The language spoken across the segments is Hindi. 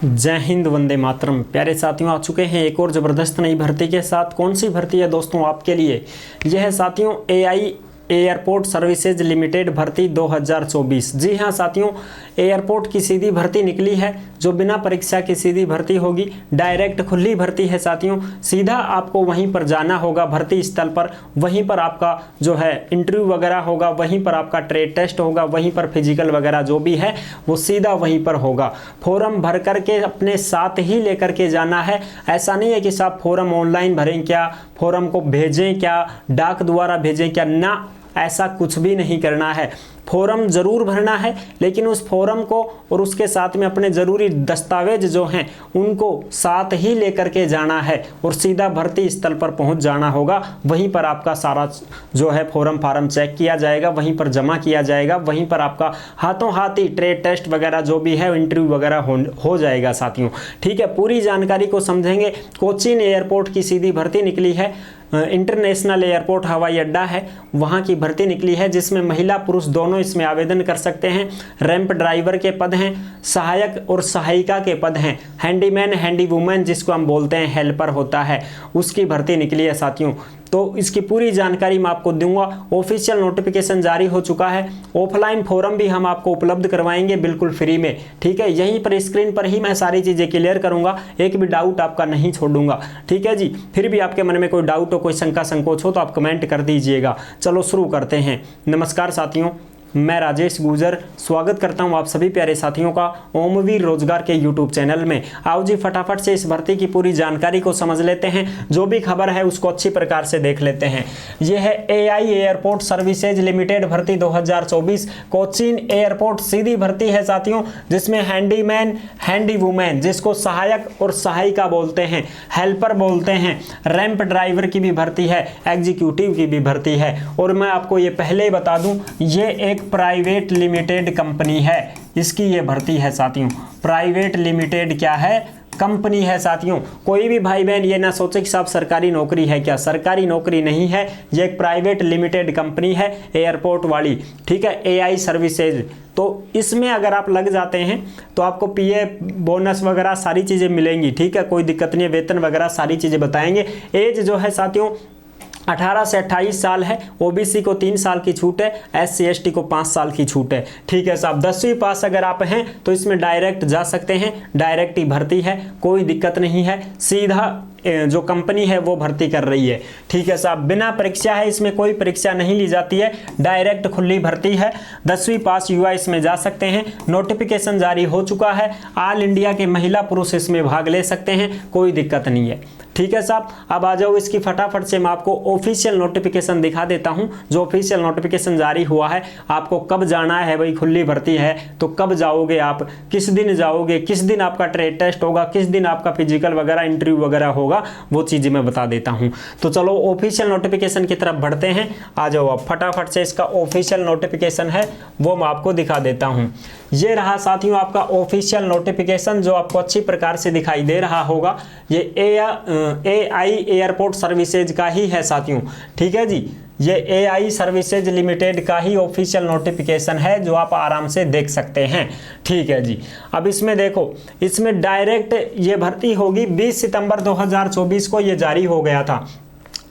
जय हिंद, वंदे मातरम। प्यारे साथियों, आ चुके हैं एक और ज़बरदस्त नई भर्ती के साथ। कौन सी भर्ती है दोस्तों आपके लिए? यह है साथियों एआई एयरपोर्ट सर्विसेज लिमिटेड भर्ती 2024। जी हाँ साथियों, एयरपोर्ट की सीधी भर्ती निकली है जो बिना परीक्षा की सीधी भर्ती होगी। डायरेक्ट खुली भर्ती है साथियों, सीधा आपको वहीं पर जाना होगा भर्ती स्थल पर। वहीं पर आपका जो है इंटरव्यू वगैरह होगा, वहीं पर आपका ट्रेड टेस्ट होगा, वहीं पर फिजिकल वगैरह जो भी है वो सीधा वहीं पर होगा। फॉर्म भर करके अपने साथ ही लेकर के जाना है। ऐसा नहीं है कि साहब फॉर्म ऑनलाइन भरें क्या, फॉर्म को भेजें क्या, डाक द्वारा भेजें क्या, ना, ऐसा कुछ भी नहीं करना है। फॉर्म ज़रूर भरना है, लेकिन उस फॉर्म को और उसके साथ में अपने ज़रूरी दस्तावेज जो हैं उनको साथ ही लेकर के जाना है और सीधा भर्ती स्थल पर पहुंच जाना होगा। वहीं पर आपका सारा जो है फॉर्म चेक किया जाएगा, वहीं पर जमा किया जाएगा, वहीं पर आपका हाथों हाथ ही ट्रेड टेस्ट वगैरह जो भी है इंटरव्यू वगैरह हो जाएगा साथियों। ठीक है, पूरी जानकारी को समझेंगे। कोचीन एयरपोर्ट की सीधी भर्ती निकली है। इंटरनेशनल एयरपोर्ट हवाई अड्डा है, वहाँ की भर्ती निकली है जिसमें महिला पुरुष दोनों इसमें आवेदन कर सकते हैं। रैंप ड्राइवर के पद हैं, सहायक और सहायिका के पद हैं, हैंडीमैन हैंडी वुमेन जिसको हम बोलते हैं हेल्पर होता है, उसकी भर्ती निकली है साथियों। तो इसकी पूरी जानकारी मैं आपको दूंगा। ऑफिशियल नोटिफिकेशन जारी हो चुका है। ऑफलाइन फॉर्म भी हम आपको उपलब्ध करवाएंगे बिल्कुल फ्री में। ठीक है, यहीं पर स्क्रीन पर ही मैं सारी चीज़ें क्लियर करूंगा, एक भी डाउट आपका नहीं छोड़ूंगा। ठीक है जी, फिर भी आपके मन में कोई डाउट हो, कोई शंका संकोच हो तो आप कमेंट कर दीजिएगा। चलो शुरू करते हैं। नमस्कार साथियों, मैं राजेश गुजर स्वागत करता हूं आप सभी प्यारे साथियों का ओमवीर रोजगार के यूट्यूब चैनल में। आओ जी फटाफट से इस भर्ती की पूरी जानकारी को समझ लेते हैं। जो भी खबर है उसको अच्छी प्रकार से देख लेते हैं। यह है एआई एयरपोर्ट सर्विसेज लिमिटेड भर्ती 2024। कोचीन एयरपोर्ट सीधी भर्ती है साथियों, जिसमें हैंडीमैन हैंडी वुमेन जिसको सहायक और सहायिका बोलते हैं, हेल्पर बोलते हैं, रैंप ड्राइवर की भी भर्ती है, एग्जीक्यूटिव की भी भर्ती है। और मैं आपको ये पहले ही बता दूं, ये एक प्राइवेट लिमिटेड कंपनी है, इसकी ये भर्ती है साथियों। प्राइवेट लिमिटेड क्या है? कंपनी है साथियों। कोई भी भाई बहन ये ना सोचे कि साहब सरकारी नौकरी है क्या, सरकारी नौकरी नहीं है, ये एक प्राइवेट लिमिटेड कंपनी है एयरपोर्ट वाली। ठीक है, एआई सर्विसेज। तो इसमें अगर आप लग जाते हैं तो आपको पीएफ बोनस वगैरह सारी चीज़ें मिलेंगी। ठीक है, कोई दिक्कत नहीं है, वेतन वगैरह सारी चीज़ें बताएंगे। एज जो है साथियों 18 से 28 साल है। ओबीसी को 3 साल की छूट है, एससी एसटी को 5 साल की छूट है। ठीक है साहब, 10वीं पास अगर आप हैं तो इसमें डायरेक्ट जा सकते हैं, डायरेक्ट ही भर्ती है, कोई दिक्कत नहीं है। सीधा जो कंपनी है वो भर्ती कर रही है। ठीक है साहब, बिना परीक्षा है, इसमें कोई परीक्षा नहीं ली जाती है, डायरेक्ट खुली भर्ती है। 10वीं पास युवा इसमें जा सकते हैं। नोटिफिकेशन जारी हो चुका है, ऑल इंडिया के महिला पुरुष इसमें भाग ले सकते हैं, कोई दिक्कत नहीं है। ठीक है साहब, अब आ जाओ इसकी फटाफट से मैं आपको ऑफिशियल नोटिफिकेशन दिखा देता हूं। जो ऑफिशियल नोटिफिकेशन जारी हुआ है, आपको कब जाना है, भाई खुली भर्ती है तो कब जाओगे आप, किस दिन जाओगे, किस दिन आपका ट्रेड टेस्ट होगा, किस दिन आपका फिजिकल वगैरह इंटरव्यू वगैरह होगा, वो चीज़ें मैं बता देता हूं। तो चलो ऑफिशियल नोटिफिकेशन की तरफ बढ़ते हैं। आ जाओ आप फटाफट से, इसका ऑफिशियल नोटिफिकेशन है वो मैं आपको दिखा देता हूं। ये रहा साथियों आपका ऑफिशियल नोटिफिकेशन जो आपको अच्छी प्रकार से दिखाई दे रहा होगा। ये एआई एयरपोर्ट सर्विसेज का ही है साथियों। ठीक है जी, ये एआई सर्विसेज लिमिटेड का ही ऑफिशियल नोटिफिकेशन है जो आप आराम से देख सकते हैं। ठीक है जी, अब इसमें देखो, इसमें डायरेक्ट ये भर्ती होगी। 20 सितंबर 2024 को ये जारी हो गया था।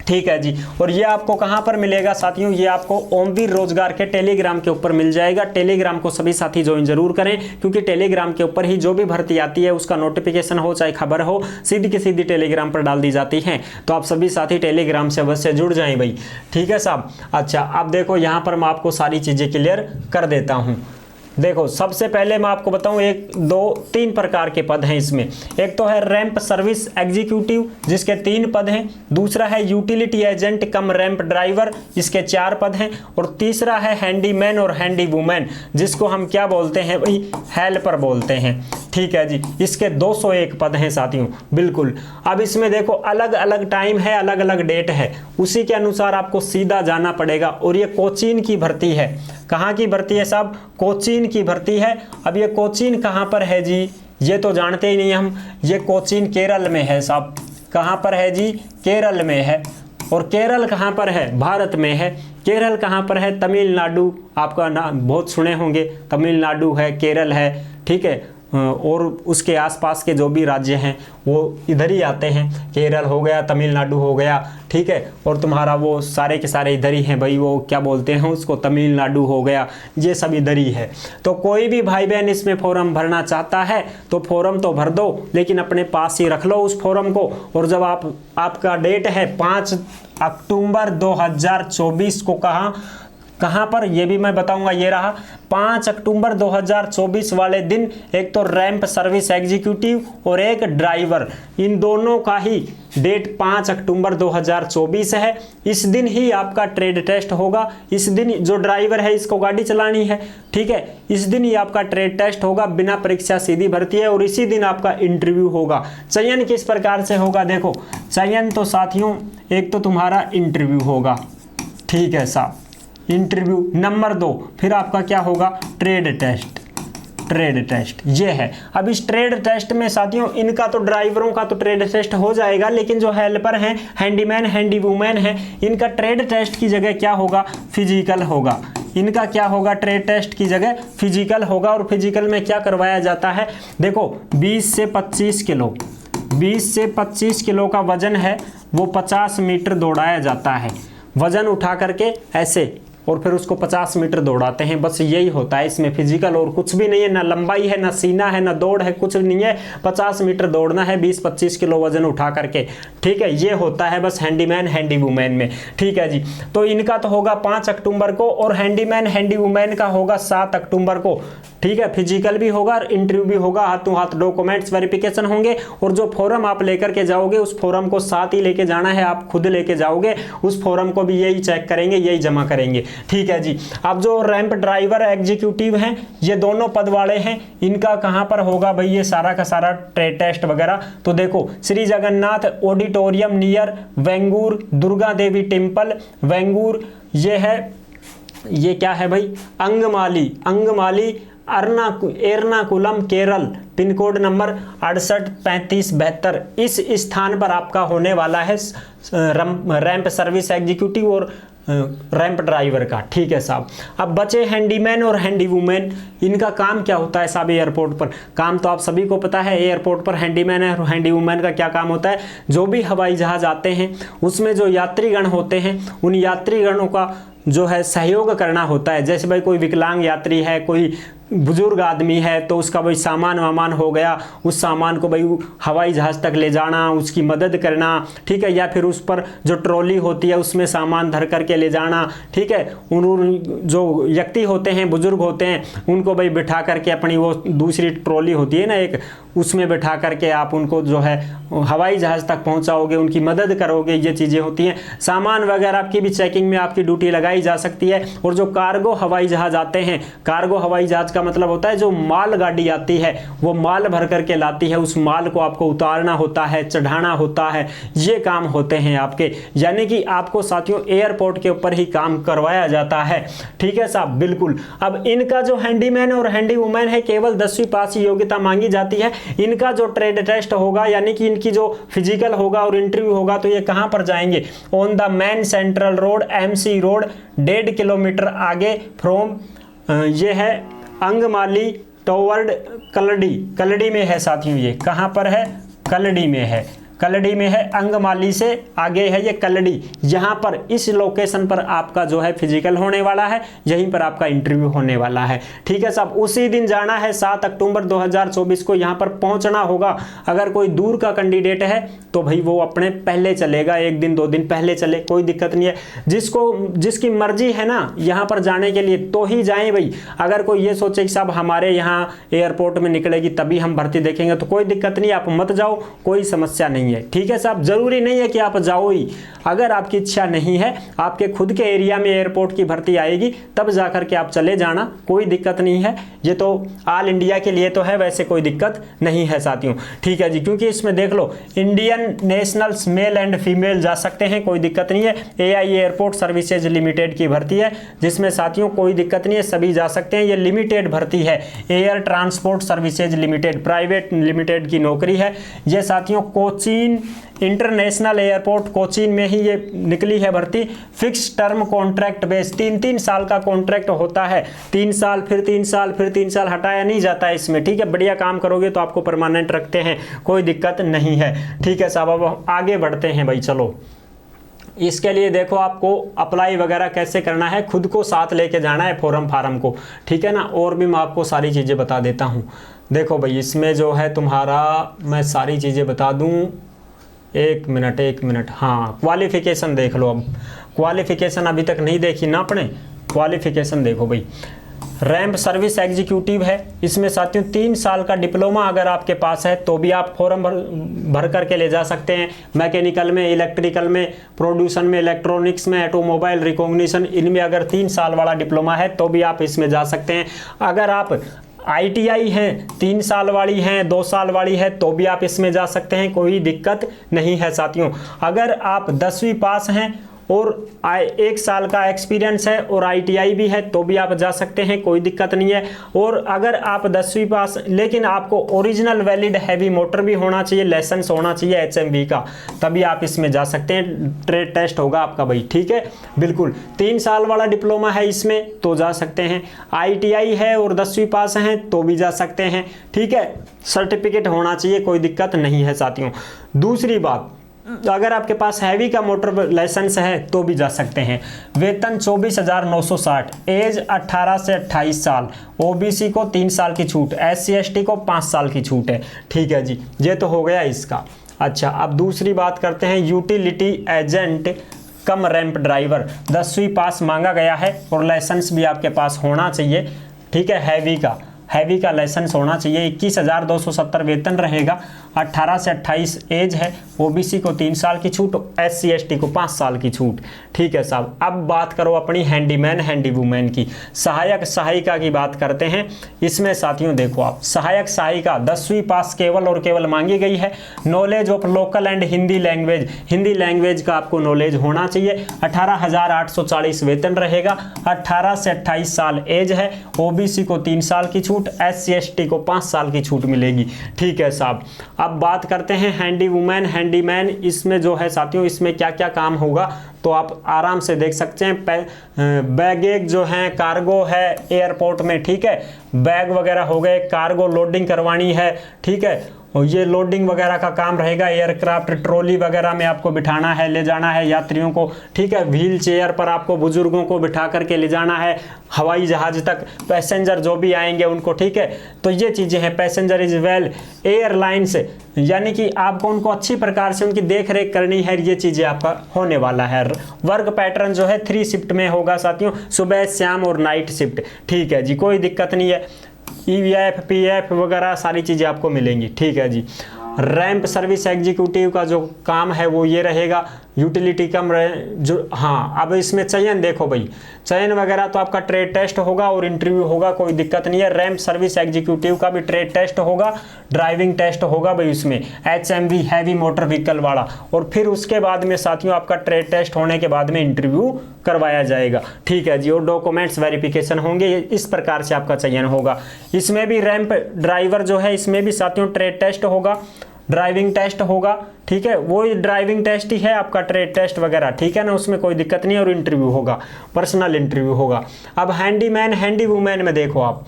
ठीक है जी, और ये आपको कहाँ पर मिलेगा साथियों? ये आपको ओमवीर रोजगार के टेलीग्राम के ऊपर मिल जाएगा। टेलीग्राम को सभी साथी ज्वाइन जरूर करें, क्योंकि टेलीग्राम के ऊपर ही जो भी भर्ती आती है उसका नोटिफिकेशन हो चाहे खबर हो, सीधी की सीधी टेलीग्राम पर डाल दी जाती है। तो आप सभी साथी टेलीग्राम से अवश्य जुड़ जाएं भाई। ठीक है साहब, अच्छा अब देखो यहाँ पर मैं आपको सारी चीज़ें क्लियर कर देता हूँ। देखो सबसे पहले मैं आपको बताऊं, 1 2 3 प्रकार के पद हैं इसमें। एक तो है रैंप सर्विस एग्जीक्यूटिव जिसके 3 पद हैं, दूसरा है यूटिलिटी एजेंट कम रैंप ड्राइवर, इसके 4 पद हैं, और तीसरा है हैंडीमैन और हैंडी वुमेन जिसको हम क्या बोलते हैं भाई, हेल्पर बोलते हैं। ठीक है जी, इसके 201 पद हैं साथियों। बिल्कुल, अब इसमें देखो अलग अलग टाइम है, अलग अलग डेट है, उसी के अनुसार आपको सीधा जाना पड़ेगा। और ये कोचीन की भर्ती है। कहाँ की भर्ती है साहब? कोचीन की भर्ती है। अब ये कोचीन कहाँ पर है जी, ये तो जानते ही नहीं हम। ये कोचीन केरल में है साहब। कहाँ पर है जी? केरल में है। और केरल कहाँ पर है? भारत में है। केरल कहाँ पर है? तमिलनाडु, आपका नाम बहुत सुने होंगे, तमिलनाडु है, केरल है। ठीक है, और उसके आसपास के जो भी राज्य हैं वो इधर ही आते हैं। केरल हो गया, तमिलनाडु हो गया, ठीक है, और तुम्हारा वो सारे के सारे इधर ही हैं भाई, वो क्या बोलते हैं उसको, तमिलनाडु हो गया, ये सब इधर ही है। तो कोई भी भाई बहन इसमें फॉर्म भरना चाहता है तो फॉर्म तो भर दो, लेकिन अपने पास ही रख लो उस फॉर्म को। और जब आपका डेट है 5 अक्टूबर 2024 को, कहाँ पर ये भी मैं बताऊंगा। ये रहा 5 अक्टूबर 2024 वाले दिन एक तो रैंप सर्विस एग्जीक्यूटिव और एक ड्राइवर, इन दोनों का ही डेट 5 अक्टूबर 2024 है। इस दिन ही आपका ट्रेड टेस्ट होगा। इस दिन जो ड्राइवर है इसको गाड़ी चलानी है, ठीक है, इस दिन ही आपका ट्रेड टेस्ट होगा, बिना परीक्षा सीधी भर्ती है। और इसी दिन आपका इंटरव्यू होगा। चयन किस प्रकार से होगा, देखो चयन तो साथियों एक तो तुम्हारा इंटरव्यू होगा, ठीक है साहब, इंटरव्यू। नंबर 2 फिर आपका क्या होगा, ट्रेड टेस्ट। ट्रेड टेस्ट ये है। अब इस ट्रेड टेस्ट में साथियों इनका तो ड्राइवरों का तो ट्रेड टेस्ट हो जाएगा, लेकिन जो हेल्पर हैं, हैंडीमैन, हैंडी वूमेन हैं, इनका ट्रेड टेस्ट की जगह क्या होगा, फिजिकल होगा। इनका क्या होगा, ट्रेड टेस्ट की जगह फिजिकल होगा। और फिजिकल में क्या करवाया जाता है, देखो 20 से 25 किलो, 20 से 25 किलो का वजन है, वो 50 मीटर दौड़ाया जाता है। वजन उठा करके ऐसे और फिर उसको 50 मीटर दौड़ाते हैं, बस यही होता है इसमें फिजिकल, और कुछ भी नहीं है, ना लंबाई है, ना सीना है, ना दौड़ है, कुछ नहीं है। 50 मीटर दौड़ना है 20-25 किलो वजन उठा करके, ठीक है, ये होता है बस हैंडीमैन, हैंडी वूमेन में, ठीक है जी। तो इनका तो होगा 5 अक्टूबर को, और हैंडीमैन, हैंडी वूमेन का होगा 7 अक्टूबर को, ठीक है। फिजिकल भी होगा और इंटरव्यू भी होगा, हाथों हाथ डॉक्यूमेंट्स वेरिफिकेशन होंगे। और जो फॉर्म आप लेकर के जाओगे उस फॉर्म को साथ ही लेके जाना है, आप खुद लेके जाओगे, उस फॉर्म को भी यही चेक करेंगे, यही जमा करेंगे, ठीक है जी। अब जो रैंप ड्राइवर एग्जीक्यूटिव हैं, ये दोनों पद वाले हैं, इनका कहां पर होगा भाई ये सारा का सारा ट्रेड टेस्ट वगैरह, तो देखो Shri Jagannath auditorium near Vengoor, Durga Devi temple Vengoor, ये है, ये क्या है भाई, Angamaly, Angamaly Ernakulam Kerala, pin code number 683572। इस स्थान पर आपका होने वाला है रैंप सर्विस एग्जीक्यूटिव और रैंप ड्राइवर का, ठीक है साहब। अब बचे हैंडीमैन और हैंडी वूमेन, इनका काम क्या होता है साहब एयरपोर्ट पर, काम तो आप सभी को पता है, एयरपोर्ट पर हैंडीमैन और हैंडी वूमेन का क्या काम होता है, जो भी हवाई जहाज आते हैं उसमें जो यात्रीगण होते हैं उन यात्रीगणों का जो है सहयोग करना होता है। जैसे भाई कोई विकलांग यात्री है, कोई बुजुर्ग आदमी है, तो उसका भाई सामान वामान हो गया, उस सामान को भाई हवाई जहाज तक ले जाना, उसकी मदद करना, ठीक है, या फिर उस पर जो ट्रॉली होती है उसमें सामान धर करके ले जाना, ठीक है। उन जो व्यक्ति होते हैं, बुजुर्ग होते हैं, उनको भाई बिठा करके अपनी वो दूसरी ट्रॉली होती है ना एक, उसमें बिठा करके आप उनको जो है हवाई जहाज तक पहुंचाओगे, उनकी मदद करोगे, ये चीज़ें होती हैं। सामान वगैरह की भी चेकिंग में आपकी ड्यूटी लगाई जा सकती है। और जो कार्गो हवाई जहाज आते हैं, कार्गो हवाई जहाज का मतलब होता है जो माल गाड़ी आती है वो माल भर करके लाती है, उस माल को आपको उतारना होता है, चढ़ाना होता है, ये काम होते हैं आपके। यानी कि आपको साथियों एयरपोर्ट के ऊपर ही काम करवाया जाता है, ठीक है साहब, बिल्कुल। अब इनका जो हैंडीमैन और हैंडी वूमेन है केवल 10वीं पास की योग्यता मांगी जाती है। इनका जो ट्रेड टेस्ट होगा यानी कि इनकी जो फिजिकल होगा और इंटरव्यू होगा, तो ये कहां पर जाएंगे, on the main central road, MC road, 1.5 kilometre आगे फ्रॉम, ये है अंगमाली टॉवर्ड कलडी, कलडी में है साथियों, ये कहां पर है, कलडी में है, कलडी में है, अंगमाली से आगे है ये कलडी। यहाँ पर इस लोकेशन पर आपका जो है फिजिकल होने वाला है, यहीं पर आपका इंटरव्यू होने वाला है, ठीक है साहब। उसी दिन जाना है 7 अक्टूबर 2024 को यहाँ पर पहुँचना होगा। अगर कोई दूर का कैंडिडेट है तो भाई वो अपने पहले चलेगा, 1 दिन 2 दिन पहले चले, कोई दिक्कत नहीं है। जिसकी मर्जी है ना यहाँ पर जाने के लिए तो ही जाएं भाई। अगर कोई ये सोचे कि साहब हमारे यहाँ एयरपोर्ट में निकलेगी तभी हम भर्ती देखेंगे, तो कोई दिक्कत नहीं, आप मत जाओ, कोई समस्या नहीं है, ठीक है साहब। जरूरी नहीं है कि आप जाओ ही, अगर आपकी इच्छा नहीं है, आपके खुद के एरिया में एयरपोर्ट की भर्ती आएगी तब जाकर के आप चले जाना, कोई दिक्कत नहीं है। ये तो ऑल इंडिया के लिए तो है, वैसे कोई दिक्कत नहीं है साथियों, ठीक है जी। क्योंकि इसमें देख लो Indian nationals male and female जा सकते हैं, कोई दिक्कत नहीं है। AI एयरपोर्ट सर्विसेज लिमिटेड की भर्ती है, जिसमें साथियों कोई दिक्कत नहीं है, सभी जा सकते हैं। ये लिमिटेड भर्ती है, air transport services limited, private limited की नौकरी है। ये साथियों कोच्चि कोचीन इंटरनेशनल एयरपोर्ट कोचीन में ही ये निकली है भर्ती। फिक्स टर्म कॉन्ट्रैक्ट बेस, 3-3 साल का कॉन्ट्रैक्ट होता है, 3 साल फिर 3 साल फिर 3 साल, हटाया नहीं जाता है इसमें, ठीक है। बढ़िया काम करोगे तो आपको परमानेंट रखते हैं, कोई दिक्कत नहीं है, ठीक है साहब। अब आगे बढ़ते हैं भाई, चलो। इसके लिए देखो आपको अप्लाई वगैरह कैसे करना है, खुद को साथ लेके जाना है फार्म को, ठीक है ना। और भी मैं आपको सारी चीज़ें बता देता हूँ। देखो भाई इसमें जो है तुम्हारा, मैं सारी चीज़ें बता दूँ, एक मिनट, हाँ क्वालिफिकेशन देख लो। अब क्वालिफिकेशन अभी तक नहीं देखी ना आपने, क्वालिफिकेशन देखो भाई। रैंप सर्विस एग्जीक्यूटिव है, इसमें साथियों 3 साल का डिप्लोमा अगर आपके पास है तो भी आप फॉर्म भर करके ले जा सकते हैं। मैकेनिकल में, इलेक्ट्रिकल में, प्रोड्यूसन में, इलेक्ट्रॉनिक्स में, ऑटोमोबाइल रिकॉग्निशन, इनमें अगर 3 साल वाला डिप्लोमा है तो भी आप इसमें जा सकते हैं। अगर आप ITI हैं, 3 साल वाली हैं, 2 साल वाली है तो भी आप इसमें जा सकते हैं, कोई दिक्कत नहीं है साथियों। अगर आप 10वीं पास हैं और 1 साल का एक्सपीरियंस है और ITI भी है तो भी आप जा सकते हैं, कोई दिक्कत नहीं है। और अगर आप 10वीं पास, लेकिन आपको ओरिजिनल वैलिड हैवी मोटर भी होना चाहिए, लाइसेंस होना चाहिए HMV का, तभी आप इसमें जा सकते हैं। ट्रेड टेस्ट होगा आपका भाई, ठीक है, बिल्कुल। 3 साल वाला डिप्लोमा है इसमें तो जा सकते हैं, ITI है और 10वीं पास हैं तो भी जा सकते हैं, ठीक है। सर्टिफिकेट होना चाहिए, कोई दिक्कत नहीं है साथियों। दूसरी बात, अगर आपके पास हैवी का मोटर लाइसेंस है तो भी जा सकते हैं। वेतन 24,960, एज 18 से 28 साल, OBC को 3 साल की छूट, SC ST को 5 साल की छूट है, ठीक है जी। ये तो हो गया इसका। अच्छा, अब दूसरी बात करते हैं, यूटिलिटी एजेंट कम रैंप ड्राइवर, 10वीं पास मांगा गया है और लाइसेंस भी आपके पास होना चाहिए, ठीक है। हैवी का लाइसेंस होना चाहिए। 21,270 वेतन रहेगा, 18 से 28 एज है, OBC को 3 साल की छूट, SC ST को 5 साल की छूट, ठीक है साहब। अब बात करो अपनी हैंडीमैन हैंडी वूमेन की, सहायक सहायिका की बात करते हैं। इसमें साथियों देखो आप, सहायक सहायिका 10वीं पास केवल और केवल मांगी गई है। Knowledge of local and Hindi language का आपको नॉलेज होना चाहिए। 18,840 वेतन रहेगा, 18 से 28 साल एज है, OBC को 3 साल की छूट, SC ST को 5 साल की छूट मिलेगी, ठीक है साहब। अब बात करते हैं हैंडी वुमेन हैंडीमैन, इसमें जो है साथियों, इसमें क्या क्या काम होगा तो आप आराम से देख सकते हैं। बैगेज जो है, कार्गो है एयरपोर्ट में, ठीक है, बैग वगैरह हो गए, कार्गो लोडिंग करवानी है, ठीक है, और ये लोडिंग वगैरह का काम रहेगा। एयरक्राफ्ट ट्रॉली वगैरह में आपको बिठाना है, ले जाना है यात्रियों को, ठीक है। व्हील चेयर पर आपको बुजुर्गों को बिठा करके ले जाना है हवाई जहाज तक, पैसेंजर जो भी आएंगे उनको, ठीक है। तो ये चीज़ें हैं। पैसेंजर इज वेल एयरलाइंस, यानी कि आपको उनको अच्छी प्रकार से उनकी देख रेख करनी है, ये चीज़ें आपका होने वाला है। वर्क पैटर्न जो है 3 शिफ्ट में होगा साथियों, सुबह, शाम और नाइट शिफ्ट, ठीक है जी, कोई दिक्कत नहीं है। EVF PF वगैरह सारी चीज़ें आपको मिलेंगी, ठीक है जी। रैंप सर्विस एग्जीक्यूटिव का जो काम है वो ये रहेगा, यूटिलिटी कम जो, हाँ। अब इसमें चयन देखो भाई, चयन वगैरह तो आपका ट्रेड टेस्ट होगा और इंटरव्यू होगा, कोई दिक्कत नहीं है। रैंप सर्विस एग्जीक्यूटिव का भी ट्रेड टेस्ट होगा, ड्राइविंग टेस्ट होगा भाई उसमें, HMV हैवी मोटर व्हीकल वाला, और फिर उसके बाद में साथियों आपका ट्रेड टेस्ट होने के बाद में इंटरव्यू करवाया जाएगा, ठीक है जी। और डॉक्यूमेंट्स वेरिफिकेशन होंगे, इस प्रकार से आपका चयन होगा। इसमें भी रैंप ड्राइवर जो है, इसमें भी साथियों ट्रेड टेस्ट होगा, ड्राइविंग टेस्ट होगा, ठीक है। वो ड्राइविंग टेस्ट ही है आपका ट्रेड टेस्ट वगैरह, ठीक है ना, उसमें कोई दिक्कत नहीं है। और इंटरव्यू होगा, पर्सनल इंटरव्यू होगा। अब हैंडीमैन हैंडी वुमेन में देखो आप,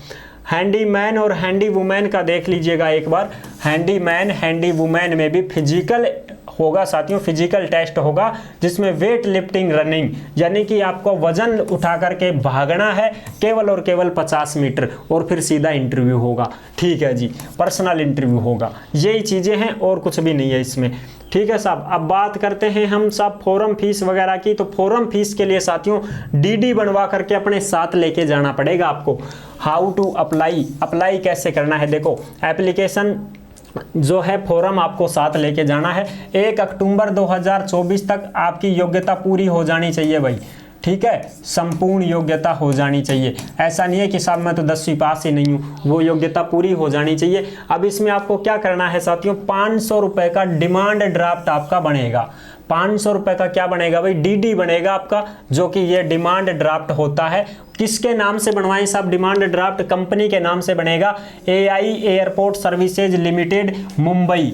हैंडीमैन और हैंडी वुमेन का देख लीजिएगा एक बार। हैंडीमैन हैंडी वुमेन में भी फिजिकल होगा साथियों, फिजिकल टेस्ट होगा, जिसमें वेट लिफ्टिंग रनिंग, यानी कि आपको वजन उठा करके भागना है केवल और केवल 50 मीटर, और फिर सीधा इंटरव्यू होगा, ठीक है जी, पर्सनल इंटरव्यू होगा। यही चीज़ें हैं और कुछ भी नहीं है इसमें, ठीक है साहब। अब बात करते हैं हम साहब फॉर्म फीस वगैरह की। तो फॉर्म फीस के लिए साथियों DD बनवा करके अपने साथ लेके जाना पड़ेगा आपको। हाउ टू अप्लाई कैसे करना है, देखो एप्लीकेशन जो है फॉर्म आपको साथ लेके जाना है। 1 अक्टूबर 2024 तक आपकी योग्यता पूरी हो जानी चाहिए भाई, ठीक है, संपूर्ण योग्यता हो जानी चाहिए। ऐसा नहीं है कि साहब मैं तो 10वीं पास ही नहीं हूँ, वो योग्यता पूरी हो जानी चाहिए। अब इसमें आपको क्या करना है साथियों, 500 रुपये का डिमांड ड्राफ्ट आपका बनेगा। 500 रुपये का क्या बनेगा भाई, DD बनेगा आपका, जो कि ये डिमांड ड्राफ्ट होता है। किसके नाम से बनवाएं साहब डिमांड ड्राफ्ट, कंपनी के नाम से बनेगा, AI airport services limited Mumbai,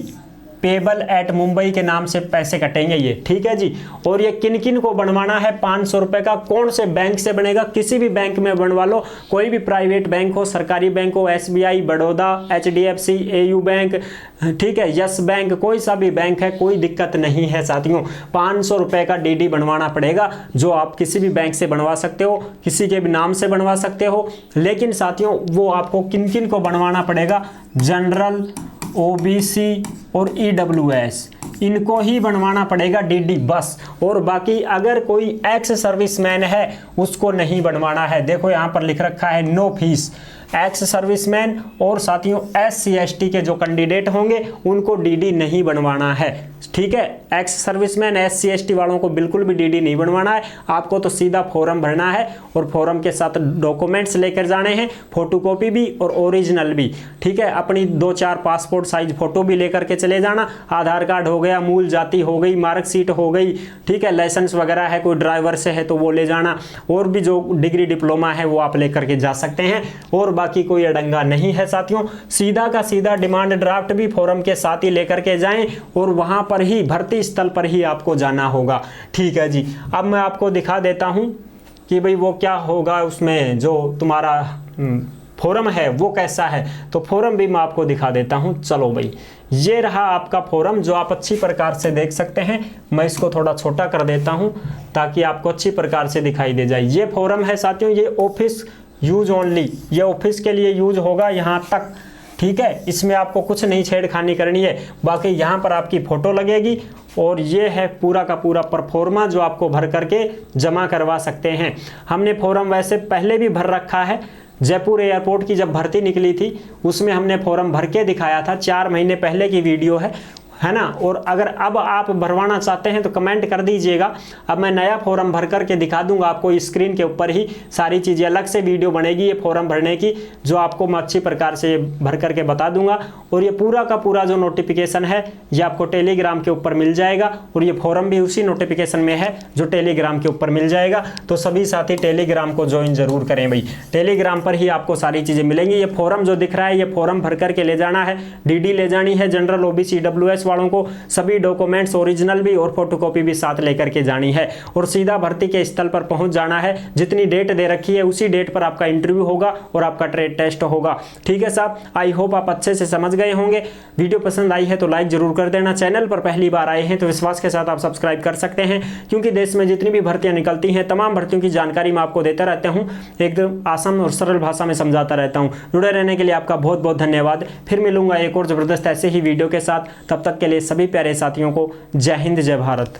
payable eight Mumbai के नाम से पैसे कटेंगे ये, ठीक है जी। और ये किन किन को बनवाना है 500 रुपए का, कौन से बैंक से बनेगा, किसी भी बैंक में बनवा लो, कोई भी प्राइवेट बैंक हो, सरकारी बैंक हो, SBI, Baroda, HDFC, AU bank, ठीक है, यस बैंक, कोई सा भी बैंक है, कोई दिक्कत नहीं है साथियों। 500 रुपए का DD बनवाना पड़ेगा, जो आप किसी भी बैंक से बनवा सकते हो, किसी के भी नाम से बनवा सकते हो। लेकिन साथियों वो आपको किन किन को बनवाना पड़ेगा, जनरल, OBC और EWS, इनको ही बनवाना पड़ेगा DD बस। और बाकी अगर कोई एक्स सर्विसमैन है उसको नहीं बनवाना है। देखो यहाँ पर लिख रखा है नो फीस। एक्स सर्विसमैन और साथियों SC ST के जो कैंडिडेट होंगे उनको DD नहीं बनवाना है, ठीक है। एक्स सर्विसमैन SC ST वालों को बिल्कुल भी DD नहीं बनवाना है। आपको तो सीधा फॉर्म भरना है और फॉर्म के साथ डॉक्यूमेंट्स लेकर जाने हैं, फोटोकॉपी भी और ओरिजिनल भी, ठीक है। अपनी 2-4 पासपोर्ट साइज फोटो भी लेकर के चले जाना। आधार कार्ड हो गया, मूल जाति हो गई, मार्कशीट हो गई, ठीक है, लाइसेंस वगैरह है, कोई ड्राइवर से है तो वो ले जाना, और भी जो डिग्री डिप्लोमा है वो आप लेकर के जा सकते हैं। और बाकी कोई अड़ंगा नहीं है साथियों। सीधा का सीधा डिमांड ड्राफ्ट भी फॉर्म के साथ ही लेकर के जाएं और वहां पर ही भर्ती स्थल पर ही आपको जाना होगा, ठीक है जी। अब मैं आपको दिखा देता हूं कि भाई वो क्या होगा, उसमें जो तुम्हारा फॉर्म है वो कैसा है। तो फॉर्म भी मैं आपको दिखा देता हूं। चलो भाई, ये रहा आपका फॉर्म जो आप अच्छी प्रकार से देख सकते हैं। मैं इसको थोड़ा छोटा कर देता हूं ताकि आपको अच्छी प्रकार से दिखाई दे जाए। ये फॉर्म है साथियों, ये ऑफिस यूज ओनली, ये ऑफिस के लिए यूज होगा यहाँ तक, ठीक है। इसमें आपको कुछ नहीं छेड़खानी करनी है। बाकी यहाँ पर आपकी फोटो लगेगी और ये है पूरा का पूरा परफॉर्मा जो आपको भर करके जमा करवा सकते हैं। हमने फॉर्म वैसे पहले भी भर रखा है, जयपुर एयरपोर्ट की जब भर्ती निकली थी उसमें हमने फॉर्म भर के दिखाया था, 4 महीने पहले की वीडियो है ना। और अगर अब आप भरवाना चाहते हैं तो कमेंट कर दीजिएगा। अब मैं नया फॉर्म भर करके दिखा दूंगा आपको, स्क्रीन के ऊपर ही सारी चीज़ें, अलग से वीडियो बनेगी ये फॉर्म भरने की, जो आपको मैं अच्छी प्रकार से भर करके बता दूंगा। और ये पूरा का पूरा जो नोटिफिकेशन है ये आपको टेलीग्राम के ऊपर मिल जाएगा, और ये फॉर्म भी उसी नोटिफिकेशन में है जो टेलीग्राम के ऊपर मिल जाएगा। तो सभी साथी टेलीग्राम को ज्वाइन जरूर करें भाई, टेलीग्राम पर ही आपको सारी चीज़ें मिलेंगी। ये फॉर्म जो दिख रहा है ये फॉर्म भर करके ले जाना है, DD ले जानी है, जनरल OBC EWS वालों को सभी डॉक्यूमेंट्स ओरिजिनल भी और फोटोकॉपी भी साथ लेकर के जानी है, और सीधा भर्ती के स्थल पर पहुंच जाना है। जितनी डेट दे रखी है उसी डेट पर आपका इंटरव्यू होगा और आपका ट्रेड टेस्ट होगा, ठीक है साहब। आई होप आप अच्छे से समझ गए होंगे। वीडियो पसंद आई है तो लाइक जरूर कर देना। चैनल पर पहली बार आए हैं तो विश्वास के साथ आप सब्सक्राइब कर सकते हैं, क्योंकि देश में जितनी भी भर्तियां निकलती हैं तमाम भर्तियों की जानकारी मैं आपको देता रहता हूं, एकदम आसान और सरल भाषा में समझाता रहता हूं। जुड़े रहने के लिए आपका बहुत बहुत धन्यवाद। फिर मिलूंगा एक और जबरदस्त ऐसे ही वीडियो के साथ। तब तक के लिए सभी प्यारे साथियों को जय हिंद, जय भारत।